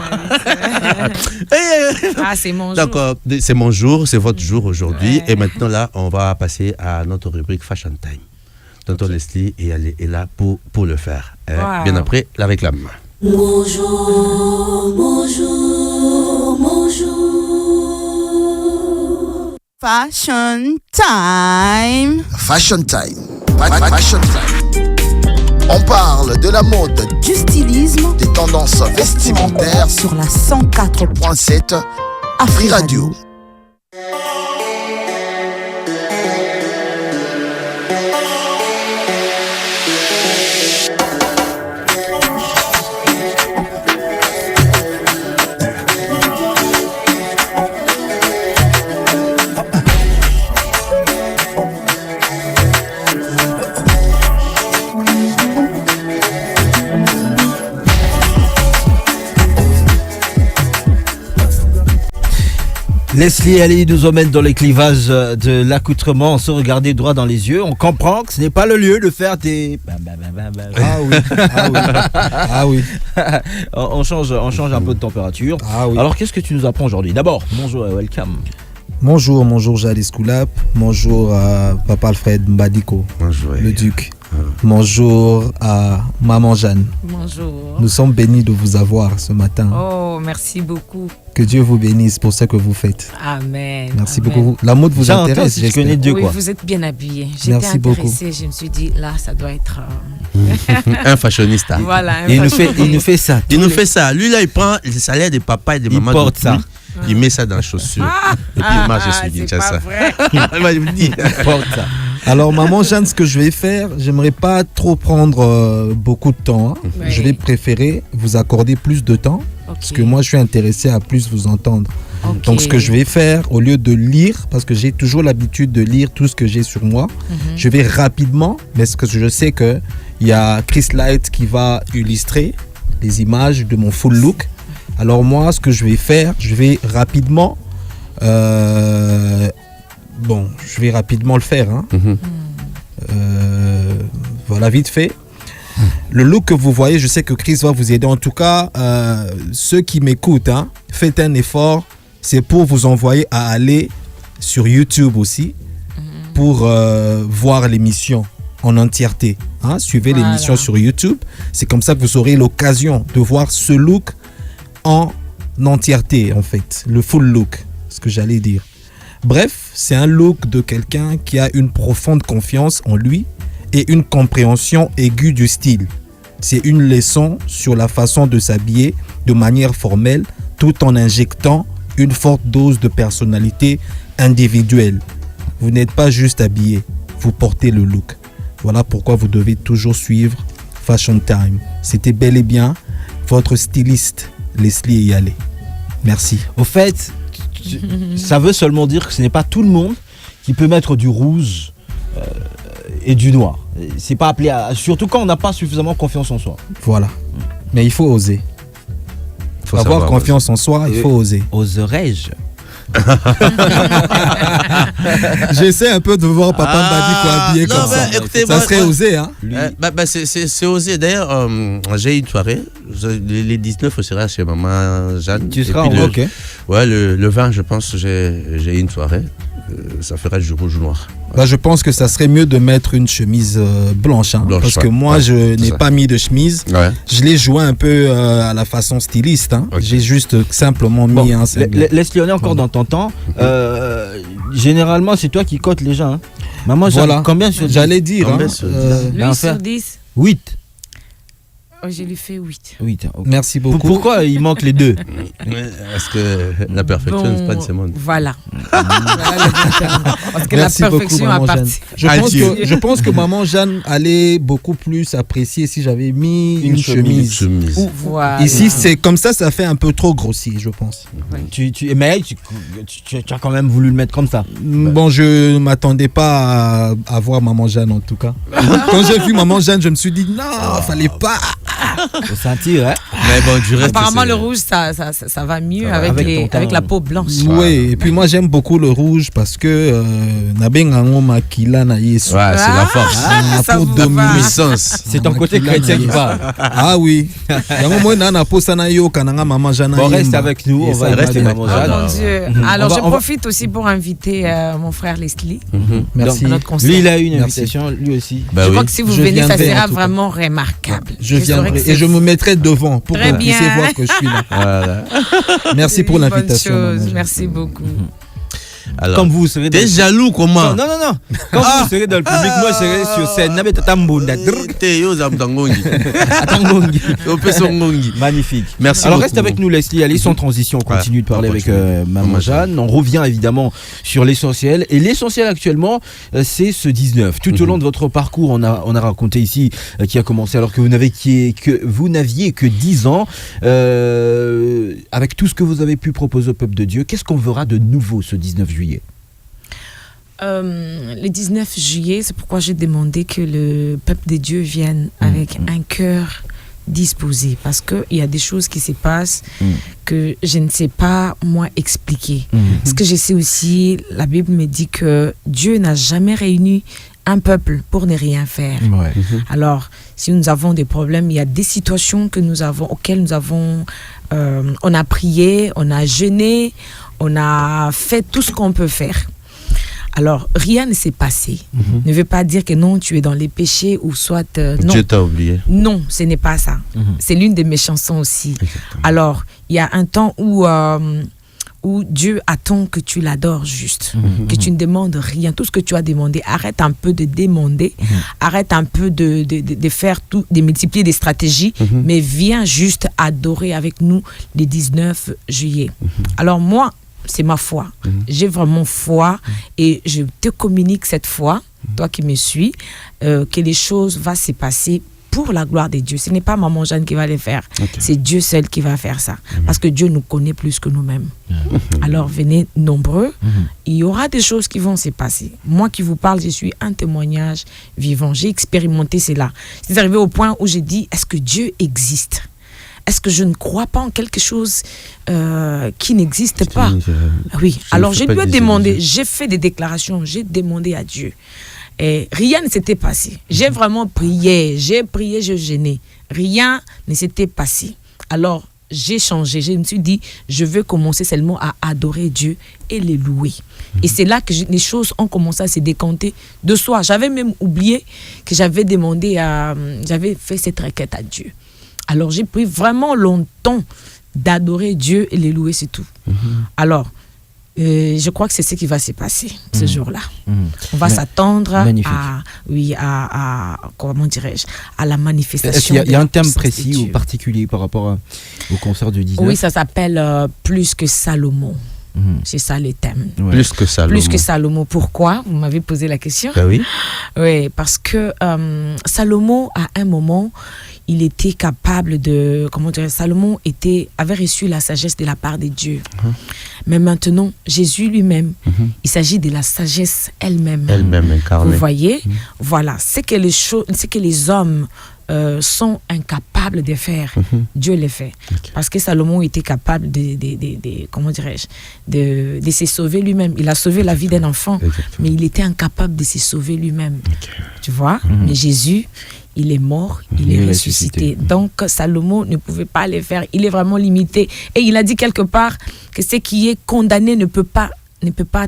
C'est mon jour. D'accord, c'est mon jour, c'est votre jour aujourd'hui. Et maintenant, là, on va passer à notre rubrique Fashion Time. Tonton Leslie est là pour le faire. Wow. Bien après, la réclame. Bonjour, bonjour, bonjour. Fashion Time. Fashion Time. Fashion Time. On parle de la mode, du stylisme, des tendances vestimentaires sur la 104.7 Afri Radio. Leslie Ali nous emmène dans les clivages de l'accoutrement, on se regarder droit dans les yeux, on comprend que ce n'est pas le lieu de faire des... Ah oui. on change un peu de température. Ah oui. Alors qu'est-ce que tu nous apprends aujourd'hui? D'abord, bonjour et welcome. Bonjour Jadis Koulap, bonjour à Papa Alfred Mbadiko, bonjour, le Duc. Bonjour à Maman Jeanne. Bonjour. Nous sommes bénis de vous avoir ce matin. Oh, merci beaucoup. Que Dieu vous bénisse pour ce que vous faites. Amen. Merci beaucoup. La mode vous intéresse, je connais Dieu, quoi. Vous êtes bien habillé. J'étais intéressée, beaucoup. Je me suis dit, là, ça doit être... un fashionista. Voilà. Il nous fait ça. Il nous fait ça. Lui, là, il prend le salaire des papas et des mamans. Il porte ça. Il met ça dans les chaussures. Et puis il marche sur Kinshasa. Il porte ça. Alors, Maman Jeanne, ce que je vais faire, j'aimerais pas trop prendre beaucoup de temps. Hein. Oui. Je vais préférer vous accorder plus de temps. Parce que moi, je suis intéressé à plus vous entendre. Donc, ce que je vais faire, au lieu de lire, parce que j'ai toujours l'habitude de lire tout ce que j'ai sur moi, je vais rapidement, mais ce que je sais que Il y a Chris Light qui va illustrer les images de mon full look. Alors moi, ce que je vais faire, je vais rapidement le faire. Hein. Voilà, vite fait. Le look que vous voyez, je sais que Chris va vous aider. En tout cas, ceux qui m'écoutent, hein, faites un effort. C'est pour vous envoyer à aller sur YouTube aussi pour voir l'émission en entièreté. Hein. Suivez l'émission sur YouTube. C'est comme ça que vous aurez l'occasion de voir ce look en entièreté, en fait. Le full look, ce que j'allais dire. Bref, c'est un look de quelqu'un qui a une profonde confiance en lui et une compréhension aiguë du style. C'est une leçon sur la façon de s'habiller de manière formelle tout en injectant une forte dose de personnalité individuelle. Vous n'êtes pas juste habillé, vous portez le look. Voilà pourquoi vous devez toujours suivre Fashion Time. C'était bel et bien votre styliste Leslie Eyale. Merci. Au fait, ça veut seulement dire que ce n'est pas tout le monde qui peut mettre du rouge et du noir. C'est pas appelé à... Surtout quand on n'a pas suffisamment confiance en soi. Voilà. Mais il faut oser. Faut avoir confiance en soi, il faut oser. Oserais-je? J'essaie un peu de voir Papa Mbadi habillé comme ça. Écoutez, ça serait osé, hein? C'est osé. D'ailleurs, j'ai une soirée. Les 19, on sera chez Maman Jeanne. Tu seras en rock, hein? Ouais, le 20, je pense, j'ai une soirée. Ça fera du rouge noir. Bah, je pense que ça serait mieux de mettre une chemise blanche, hein, parce que moi je n'ai pas mis de chemise. Je l'ai joué un peu à la façon styliste, hein. J'ai juste simplement mis un singlet. Laisse-le, on est encore dans ton temps. Généralement c'est toi qui cotes les gens, hein. Maman, voilà. Combien sur 10? J'allais dire, hein, 8 sur 10. 8. Oh, je lui fais 8. 8. Okay. Merci beaucoup. Pourquoi il manque les 2? Parce que la perfection n'est pas de ce monde. Voilà. Parce que merci la perfection beaucoup, appartient. Je pense que Maman Jeanne allait beaucoup plus apprécier si j'avais mis une chemise. Voilà. Ici, c'est comme ça fait un peu trop grossier, je pense. Ouais. Mais tu as quand même voulu le mettre comme ça. Bon, je ne m'attendais pas à voir Maman Jeanne en tout cas. Quand j'ai vu Maman Jeanne, je me suis dit non, fallait pas. Faut sentir, hein. Mais bon, du reste, apparemment le rouge ça va mieux avec la peau blanche. Oui, et puis moi j'aime beaucoup le rouge parce que nabengango makila na Yesu. Ouais, c'est la force. Pour dominer. C'est ton côté chrétien qui parle. Ah oui. Bon, reste avec nous, on va rester Maman Jeanne. Oh mon Dieu. Alors je profite aussi pour inviter mon frère Leslie. Merci. Lui il a une invitation, lui aussi. Je crois que si vous venez, ça sera vraiment remarquable. Je viendrai et je me mettrai devant pour que vous puissiez voir que je suis là. Voilà. Merci pour l'invitation. Merci beaucoup. Alors, comme vous serez t'es jaloux comment? Non. Quand vous serez dans le public, moi je serai sur scène. Magnifique. Merci. Alors reste avec nous Leslie, allez sans transition, on continue de parler avec Maman Jeanne. On revient évidemment sur l'essentiel. Et l'essentiel actuellement, c'est ce 19. Tout au long de votre parcours, on a raconté ici qui a commencé alors que vous n'aviez que 10 ans. Avec tout ce que vous avez pu proposer au peuple de Dieu, qu'est-ce qu'on verra de nouveau ce 19 juillet? Le 19 juillet, c'est pourquoi j'ai demandé que le peuple de Dieu vienne avec un cœur disposé, parce qu'il y a des choses qui se passent que je ne sais pas moi expliquer. Parce que je sais aussi, la Bible me dit que Dieu n'a jamais réuni un peuple pour ne rien faire. Alors, si nous avons des problèmes, il y a des situations auxquelles nous avons, on a prié, on a jeûné, on a fait tout ce qu'on peut faire. Alors, rien ne s'est passé. Ne veut pas dire que non, tu es dans les péchés ou soit... non. Dieu t'a oublié. Non, ce n'est pas ça. C'est l'une de mes chansons aussi. Exactement. Alors, il y a un temps où Dieu attend que tu l'adores juste, que tu ne demandes rien. Tout ce que tu as demandé, arrête un peu de demander, arrête un peu de faire tout, de multiplier des stratégies, mais viens juste adorer avec nous le 19 juillet. Alors moi, c'est ma foi. J'ai vraiment foi et je te communique cette foi, toi qui me suis, que les choses vont se passer pour la gloire de Dieu. Ce n'est pas Maman Jeanne qui va les faire. C'est Dieu seul qui va faire ça. Parce que Dieu nous connaît plus que nous-mêmes. Alors venez nombreux. Il y aura des choses qui vont se passer. Moi qui vous parle, je suis un témoignage vivant. J'ai expérimenté cela. C'est arrivé au point où j'ai dit, est-ce que Dieu existe ? Est-ce que je ne crois pas en quelque chose qui n'existe pas ? Oui. Alors je lui ai demandé, j'ai fait des déclarations, j'ai demandé à Dieu. Et rien ne s'était passé. J'ai vraiment prié, j'ai jeûné. Rien ne s'était passé. Alors j'ai changé. Je me suis dit, je veux commencer seulement à adorer Dieu et les louer. Et c'est là que les choses ont commencé à se décanter de soi. J'avais même oublié que j'avais fait cette requête à Dieu. Alors, j'ai pris vraiment longtemps d'adorer Dieu et les louer, c'est tout. Alors, je crois que c'est ce qui va se passer ce jour-là. On va s'attendre à comment dirais-je, à la manifestation. Il y a un thème précis ou particulier par rapport au concert du 19 ? Oui, ça s'appelle Plus que Salomon. C'est ça le thème. Ouais. Plus que Salomon. Plus que Salomon. Pourquoi ? Vous m'avez posé la question. Oui. Oui, parce que Salomon, à un moment, il était capable de... Comment dire ? Salomon avait reçu la sagesse de la part de Dieu. Mais maintenant, Jésus lui-même, il s'agit de la sagesse elle-même. Elle-même incarnée. Vous voyez ? Voilà. C'est que les hommes sont incapables de faire. Dieu les fait. Parce que Salomon était capable comment dirais-je, de se sauver lui-même. Il a sauvé la vie d'un enfant, mais il était incapable de se sauver lui-même. Tu vois ? Mais Jésus, il est mort, il est ressuscité. Donc Salomon ne pouvait pas les faire. Il est vraiment limité. Et il a dit quelque part que ce qui est condamné ne peut pas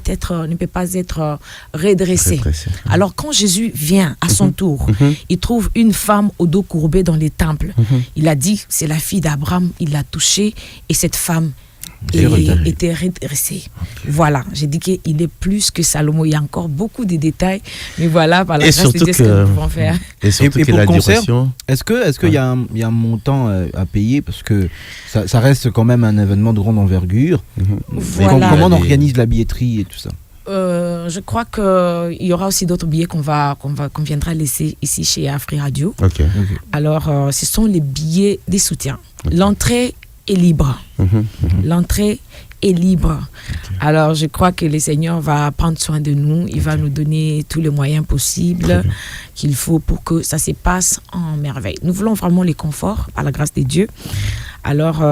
être redressé. Alors quand Jésus vient à son tour, il trouve une femme au dos courbé dans les temples. Il a dit, c'est la fille d'Abraham, il l'a touchée et cette femme était redressée. Voilà, j'ai dit qu'il est plus que Salomon. Il y a encore beaucoup de détails, mais voilà, par la grâce de Dieu, ce que nous pouvons faire. Et pour le concert, est-ce qu'il y a un montant à payer, parce que ça reste quand même un événement de grande envergure. Voilà. Comment on organise la billetterie et tout ça? Je crois qu'il y aura aussi d'autres billets qu'on viendra laisser ici chez Afri Radio. Alors, ce sont les billets des soutiens. L'entrée est libre. L'entrée est libre. Alors, je crois que le Seigneur va prendre soin de nous. Il va nous donner tous les moyens possibles qu'il faut pour que ça se passe en merveille. Nous voulons vraiment les conforts, par la grâce de Dieu. Alors,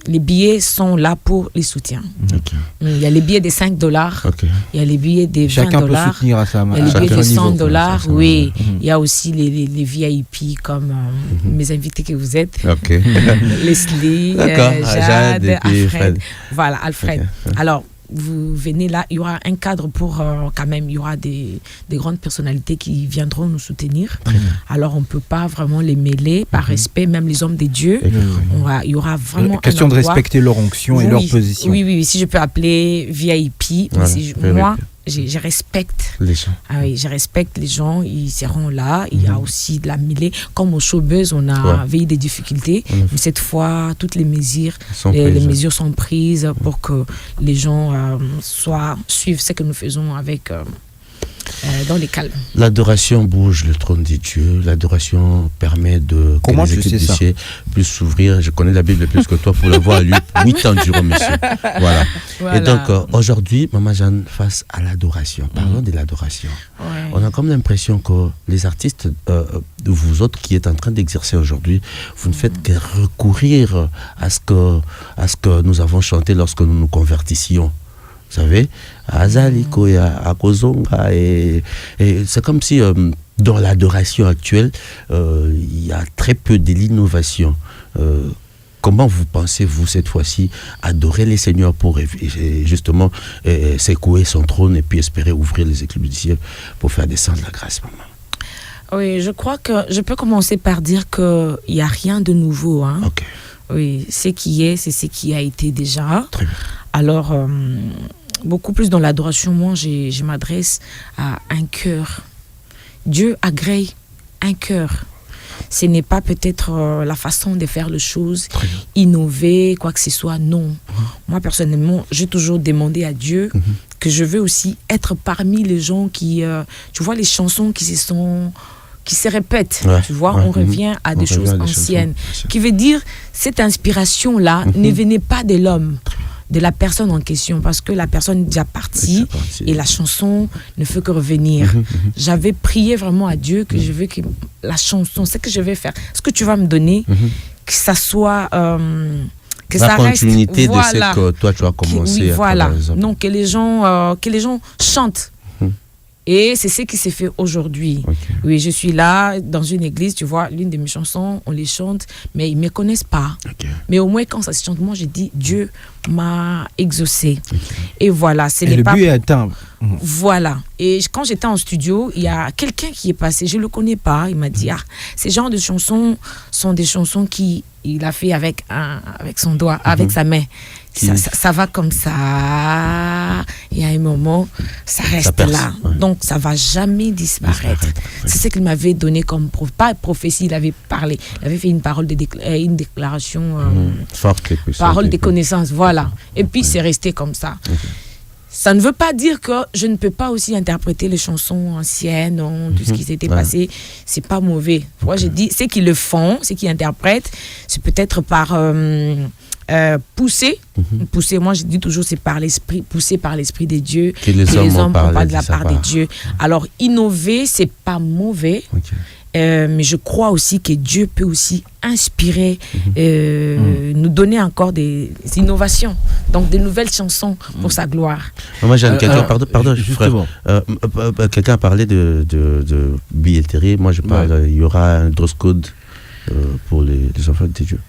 les billets sont là pour les soutiens. Il y a les billets de $5, il y a les billets de $20. Chacun peut soutenir à sa main. Il y a les billets de $100, oui. Il y a aussi les VIP comme mes invités que vous êtes. Leslie, Jade, Alfred. Voilà, Alfred. Alors, vous venez là, il y aura un cadre pour quand même, il y aura des grandes personnalités qui viendront nous soutenir. Alors on ne peut pas vraiment les mêler par respect, même les hommes de Dieu. Il y aura vraiment question de respecter leur onction et leur position. Oui, si je peux appeler VIP, moi je respecte les gens. Je respecte les gens, ils seront là. Il y a aussi de la mêlée. Comme au showbiz, on a vécu des difficultés, mais cette fois, toutes les mesures sont prises pour que les gens suivent ce que nous faisons avec dans les calmes. L'adoration bouge le trône des dieux. L'adoration permet de que les équipes du ciel puissent s'ouvrir. Je connais la Bible plus que toi pour l'avoir lu 8 ans durant, monsieur. Voilà. Et donc, aujourd'hui, Maman Jeanne, face à l'adoration, parlons de l'adoration. On a comme l'impression que les artistes, vous autres qui êtes en train d'exercer aujourd'hui, vous ne faites que recourir à ce que nous avons chanté lorsque nous nous convertissions. Vous savez, Azaliko et Akozonga, et c'est comme si dans l'adoration actuelle, il y a très peu de l'innovation. Comment vous pensez, vous, cette fois-ci, adorer les seigneurs pour justement secouer son trône et puis espérer ouvrir les écluses du ciel pour faire descendre la grâce, maman? Oui, je crois que je peux commencer par dire qu'il n'y a rien de nouveau. Hein. Oui, ce qui est, c'est ce qui a été déjà. Très bien. Alors, beaucoup plus dans l'adoration, moi, je m'adresse à un cœur. Dieu agrée un cœur. Ce n'est pas peut-être la façon de faire les choses, innover, quoi que ce soit, non. Moi, personnellement, j'ai toujours demandé à Dieu que je veux aussi être parmi les gens qui... tu vois, les chansons qui se sont qui se répètent, Ouais. tu vois, Ouais. on revient à des choses anciennes, qui veut dire cette inspiration-là ne venait pas de l'homme, de la personne en question, parce que la personne est déjà partie et la chanson ne fait que revenir. J'avais prié vraiment à Dieu que je veux que la chanson, ce que je vais faire, ce que tu vas me donner, que ça soit... que la ça reste, continuité de voilà, ce que toi tu as commencé oui, à voilà. travers les hommes. Donc que les gens chantent. Et c'est ce qui s'est fait aujourd'hui. Oui, je suis là dans une église, tu vois, l'une de mes chansons, on les chante, mais ils ne me connaissent pas. Mais au moins quand ça se chante, moi j'ai dit Dieu m'a exaucé. Et voilà, c'est les le papes. but est atteint. Voilà. Et quand j'étais en studio, il y a quelqu'un qui est passé, je ne le connais pas, il m'a dit ces genres de chansons sont des chansons qu'il a fait avec son doigt, avec sa main. Ça va comme ça. Il y a un moment, ça reste là. Donc, ça ne va jamais disparaître. C'est ce qu'il m'avait donné comme pas prophétie, il avait parlé. Il avait fait une parole une déclaration. Forte, parole des connaissances, voilà. Et puis, c'est resté comme ça. Ça ne veut pas dire que je ne peux pas aussi interpréter les chansons anciennes, tout ce qui s'était passé. C'est pas mauvais. Moi, j'ai dit, ceux qui le font, ceux qui interprètent, c'est peut-être par poussé. Moi, je dis toujours, c'est par l'esprit, poussé par l'esprit de Dieu. Que les hommes ont pas de la part de Dieu. Alors, innover, c'est pas mauvais. Mais je crois aussi que Dieu peut aussi inspirer, nous donner encore des innovations, donc des nouvelles chansons pour sa gloire. Moi, j'ai quelqu'un, pardon, frère. Quelqu'un a parlé de billetterie. Moi, je parle, il y aura un dress code pour les enfants de Dieu.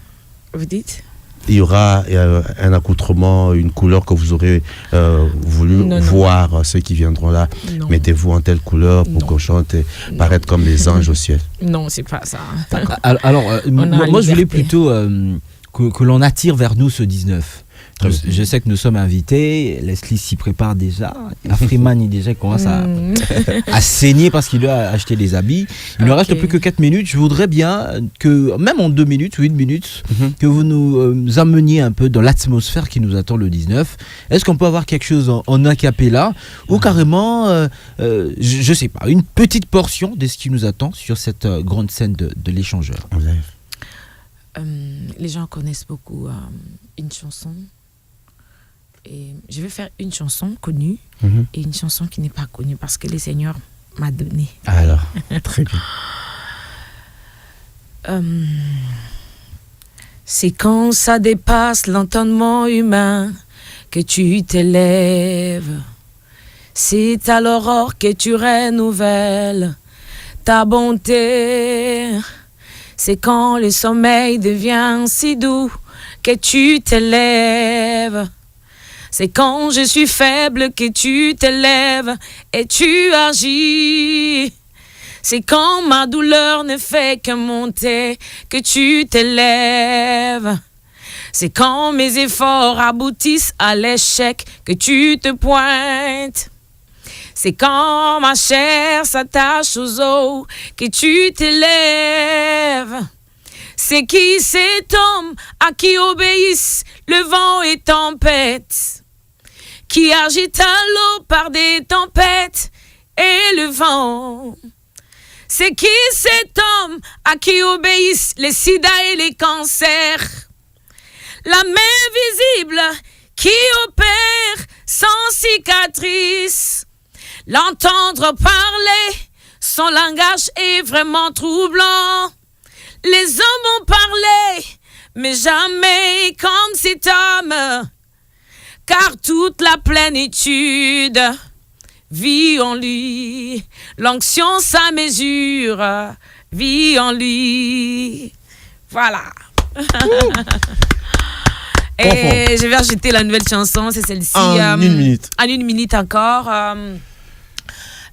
Vous dites? Il y aura un accoutrement, une couleur que vous aurez voulu voir, ceux qui viendront là. Mettez-vous en telle couleur pour qu'on chante et paraître comme les anges au ciel. Non, c'est pas ça. Alors, moi je voulais plutôt que l'on attire vers nous ce 19. Je sais que nous sommes invités, Leslie s'y prépare déjà, Afriman il déjà commence à saigner parce qu'il doit acheter des habits. Il ne reste plus que 4 minutes. Je voudrais bien que, même en 2 minutes ou 1 minute, que vous nous ameniez un peu dans l'atmosphère qui nous attend le 19. Est-ce qu'on peut avoir quelque chose en a cappella ou carrément, je ne sais pas, une petite portion de ce qui nous attend sur cette grande scène de l'échangeur? Les gens connaissent beaucoup une chanson. Et je vais faire une chanson connue et une chanson qui n'est pas connue parce que le Seigneur m'a donné. Alors, très bien. C'est quand ça dépasse l'entendement humain que tu t'élèves. C'est à l'aurore que tu renouvelles ta bonté. C'est quand le sommeil devient si doux que tu t'élèves. C'est quand je suis faible que tu t'élèves et tu agis. C'est quand ma douleur ne fait que monter que tu t'élèves. C'est quand mes efforts aboutissent à l'échec que tu te pointes. C'est quand ma chair s'attache aux os que tu t'élèves. C'est qui cet homme à qui obéissent le vent et tempête, qui agite à l'eau par des tempêtes et le vent. C'est qui cet homme à qui obéissent les sida et les cancers, la main visible qui opère sans cicatrice. L'entendre parler, son langage est vraiment troublant. Les hommes ont parlé, mais jamais comme cet homme, car toute la plénitude vit en lui. L'onction sa mesure vit en lui. Voilà. Et je vais ajouter la nouvelle chanson, c'est celle-ci. En 1 minute. En 1 minute encore.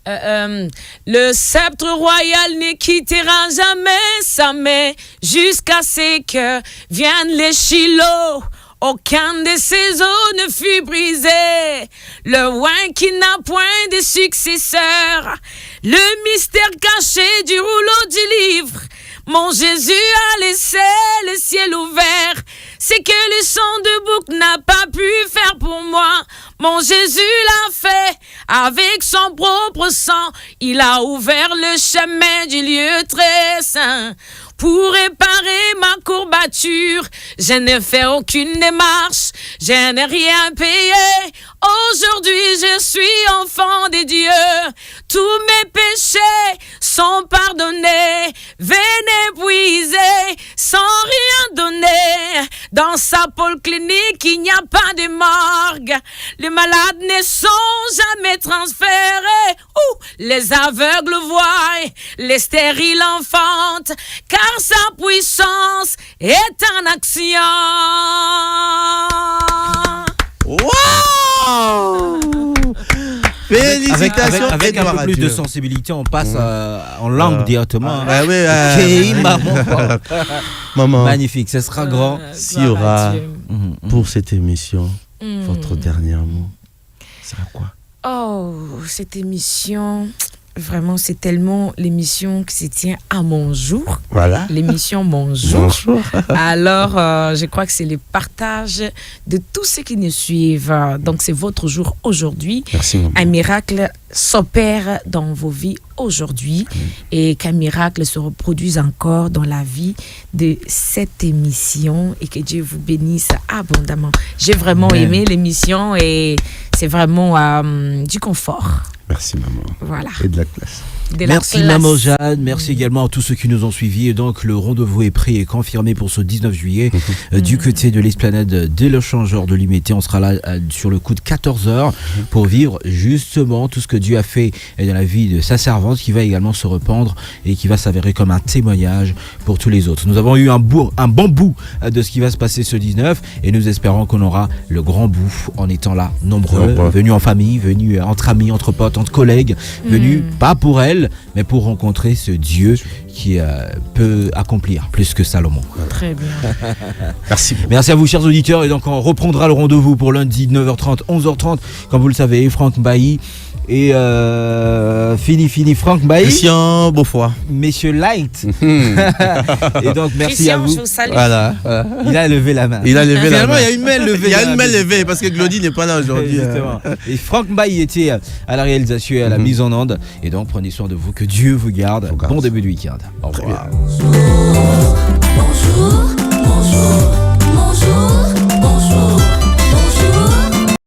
Le sceptre royal ne quittera jamais sa main jusqu'à ce que viennent les Shiloh. Aucun de ses os ne fut brisé. Le oin qui n'a point de successeur. Le mystère caché du rouleau du livre. Mon Jésus a laissé le ciel ouvert. C'est que le son de bouc n'a pas pu faire pour moi. Mon Jésus l'a fait avec son propre sang, il a ouvert le chemin du lieu très saint. Pour réparer ma courbature, je n'ai fait aucune démarche, je n'ai rien payé. Aujourd'hui, je suis enfant des dieux. Tous mes péchés sont pardonnés. Venez puiser sans rien donner. Dans sa polyclinique, il n'y a pas de morgue. Les malades ne sont jamais transférés. Les aveugles voient, les stériles enfantent, car sa puissance est en action. Wow! Félicitations. Avec un peu plus de sensibilité, on passe en langue directement. Maman. Magnifique, ce sera grand. S'il y aura pour cette émission votre dernier mot, c'est à quoi? Oh, cette émission, vraiment, c'est tellement l'émission qui se tient à mon jour. Voilà. L'émission Mon Jour. Bonjour. Alors, je crois que c'est le partage de tous ceux qui nous suivent. Donc, c'est votre jour aujourd'hui. Merci, maman. Un miracle s'opère dans vos vies aujourd'hui et qu'un miracle se reproduise encore dans la vie de cette émission et que Dieu vous bénisse abondamment. J'ai vraiment aimé l'émission et c'est vraiment du confort. Merci maman. Voilà. Et de la classe. Merci Maman Jeanne, merci également à tous ceux qui nous ont suivis. Et donc le rendez-vous est pris et confirmé pour ce 19 juillet du côté de l'esplanade de l'échangeur de Limité. On sera là sur le coup de 14h pour vivre justement tout ce que Dieu a fait dans la vie de sa servante, qui va également se rependre et qui va s'avérer comme un témoignage pour tous les autres. Nous avons eu un bon bout de ce qui va se passer ce 19 et nous espérons qu'on aura le grand bout en étant là nombreux, venus en famille, venus entre amis, entre potes, entre collègues, venus pas pour elle mais pour rencontrer ce Dieu qui peut accomplir plus que Salomon. Très bien. Merci. Merci à vous chers auditeurs et donc on reprendra le rendez-vous pour lundi 9h30, 11h30 comme vous le savez, Franck Bailly et fini Franck Bailly, Christian Beaufoy, Messieurs Light. Et donc merci Christian, à vous. je vous salue. Voilà. Il a levé la main. Finalement, il y a une main levée. Il y a une main levée parce que Glody n'est pas là aujourd'hui. Exactement. Et Franck Bailly était à la réalisation et à la mise en onde. Et donc prenez soin de vous, que Dieu vous garde. Bon début de week-end. Au revoir. Bonjour.